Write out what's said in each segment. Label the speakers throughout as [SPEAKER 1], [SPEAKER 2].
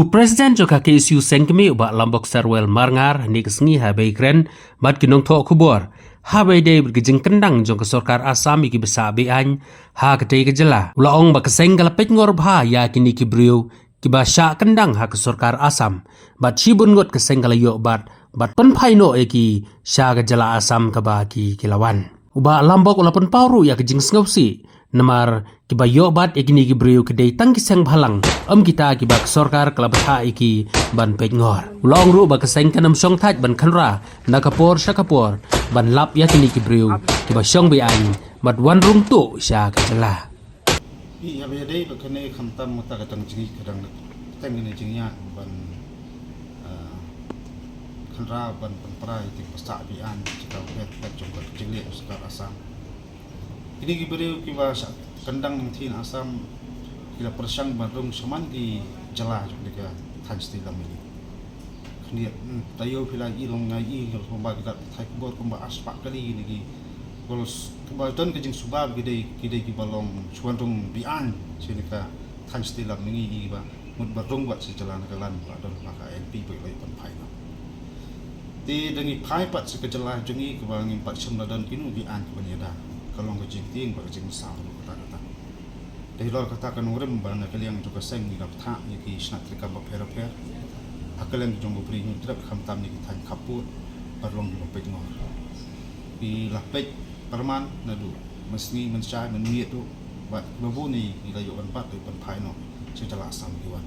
[SPEAKER 1] Presiden juga ke isu sengkemi ubah Lombok Sarwel Marngar ni kesengi habai kren bat kinong tok kubur. Habai day bergejeng kendang jong ke sorkar Asam iki besar bian ha kedai kejela. Ulaong ba keseng galapet ngor bha ya kini kibriu kiba syak kendang ha ke sorkar Asam. Bat shibun ngot keseng galayok bat penpai no eki syak kejela Asam kaba ki kilawan. Ubah Lombok ulapun pauru ya kejeng sengausi. Namar kiba yobat ikini kibriu kedai tangki sang bhalang kita kiba sorkar kelabha iki ban pengor ulong ru ba keseng kanam song thaj ban khanra nakapor shakapor ban lap ya kini kibriu kiba song bi an mat wan rung tu sya kacela
[SPEAKER 2] i ya be dei ba kene khamtam mata katang jingi kadang tang ni jingya ban khanra ban prai ti pasta bi an cikau pet jong ka jingle uskar Asam. Ini kibriu kiba kendang ng tin Asam kila persang barung saman di jela juga tanj ti lam ini. Kini tayo pila ilong ngai il komba kita thai bor komba aspak kali ini ki. Bolos komba don kejing subab gidei kibalong suantung bian sinika tanj ti lam ini ba mud barung buat si jela nagalan ba don maka NP boleh pan pai no. Ti dengi pai pat si kejela jengi kebangin pat semladan kinu bian kebanyakan. Kalau ngejing ting ba kejing sah kata-kata. Dari luar kata kan urem ba na kaliang juga seng ni laptha ni ki snat trika ba pera akalen jong bri ni trap khamtam ni tan kaput parlong di pet ngor. Di lapet perman na du mesni mensai menmiet tu ba babu ni ilayo ban pat tu ban pai no secala Asam diwan.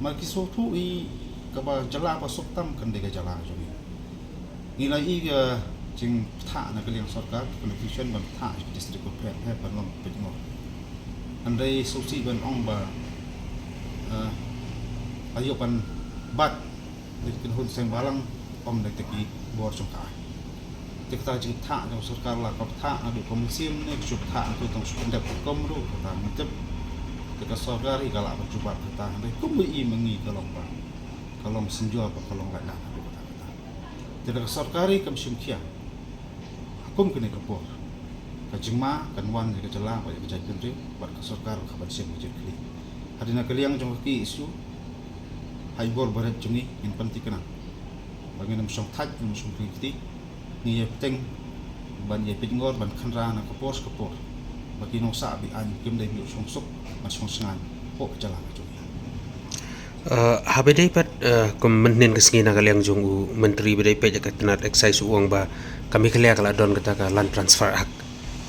[SPEAKER 2] Maki so tu I ka ba jala ba sok tam kan de ga jala jong. Nilai I ga jing tha na kaliang sarkar politician ban tha district of pet he parlong pet ngor. Andai susi ban ong ba ayo pan bat dikin hun seng balang om dak teki bor songka tikta jing tha no sarkar la kap tha adu komisim ne chup tha tu tong sundap kom ru kata mentep tika sarkar I galak bercuba kata andai kum I mengi kalong ba kalong senjua ba kalong la na kata tidak sarkari kam simtia hukum kene kapor kajingma kan wan ke jela ba ke jadun ri bar ka sarkar khabar sim ke kli hadina kaliang jong ki isu hai bor barat jungi in panti kana bangin song thaj song kiti ni ye teng ban ye pingor ban khanra na kapor bagi no sa bi an kim dai bi song sok ma song sangan ho ke jela jungi
[SPEAKER 1] habedai pat kemenin kesengi na kaliang jong menteri bedai pe jakat tenat excise uang ba kami kelia kala don kata ka land transfer hak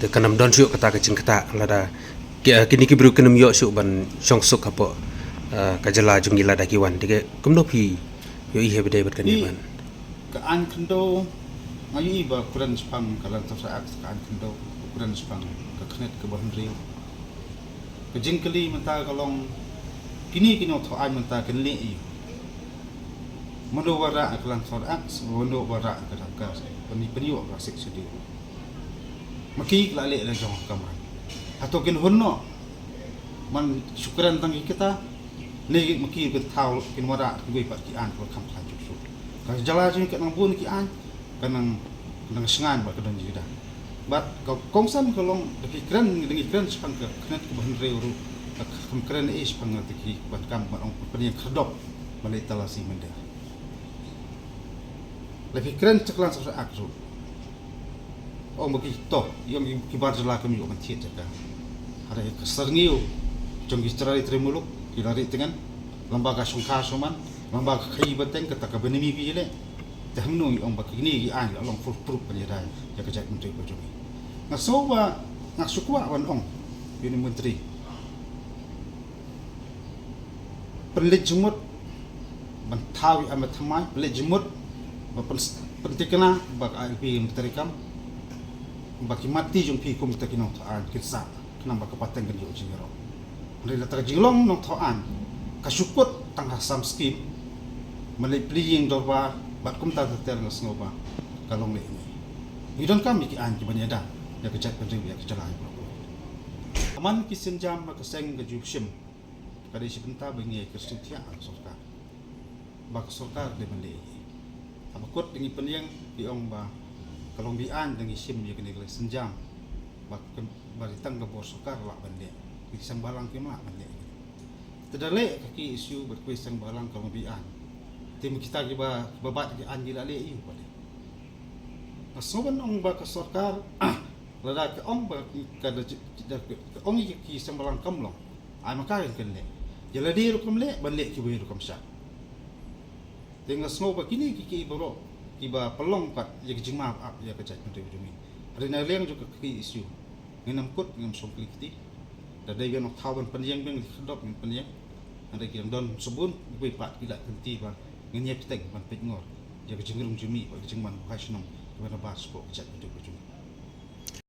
[SPEAKER 1] de kanam don syuk kata kecing kata lada kini kibru kenam yok syuk ban song suk apa kajala jung gila dakiwan dige kumno pi yo I hebedai bat kan ban
[SPEAKER 2] ka an kendo ngayi ba kuran spang kalan tafsa ak ka an kendo kuran spang ka knet ke bahan ri ke jingkeli menta kalong kini tho ai menta kan le I mano wara kalan tafsa ak wono wara ka ka pani yo ka sik sidi maki la le la jong kamra atau kin honno man syukuran tangi kita ne maki ke tau kin wara ke pat ki an ko kam khan chu ka jala jing ke nang bun ki an kanang sengan ba kedon jida bat ka kongsan kolong de kran ngi kran spang ke knet ke ban reuru kam kran is pang te ki bat kam ba ong pani khadop malai talasi mende le kran ceklan sa akru oh magi to yang kibar jela kami yo mantiet jaka ada keserniu jong gistrari tremuluk kilari dengan lembaga sungka soman lembaga kai beteng kata ka benemi bi le tahmnu ong bakini gi an long fur prup penjara ya kejak menteri bojomi ngasoba ngasukwa wan ong ini menteri pelit jumut bantawi amat thamai pelit jumut pentikna bak IP menteri kam baki mati jong pi kum takinong taan kitsa kenamba kapateng kan yo jingero andre la jinglong nong thoan kasukut tang Asam scheme malai playing dorba bat kum ta ter ngas ngoba kalong le ni idon kam ki an ki banyada ya kejat penting ya kejalai aman kisin jam ka seng ka jupsim kadi sipenta bengi ke setia sorkar bak sorkar de mali abakut dengan penyang di ong ba kalong bian dengan sim ya kene kele senjam bak baritang ke bor sokar la bande ki sambalang ki ma bande terdale kaki isu berkuisang balang kemabian tim kita kiba babat ki anji lale iu pada asoban ong ba ka sarkar lada ke ong ba ka da ong ki sembalang kamlong ai makain kan le jala di rukum le ban le ki wi rukum sha dengan snoba kini ki boro kiba pelong pat ya jingma ap ya kecak menteri jumi rena leng juga ki isu ngenam kut ngam song klikti da dai gan thawan panjang beng dop panjang ada ki don sebun wi pat kila tenti ba ngenyep teng ban pet ngor ya jingrum jumi ba jingman hasnom ba bas ko kecak menteri jumi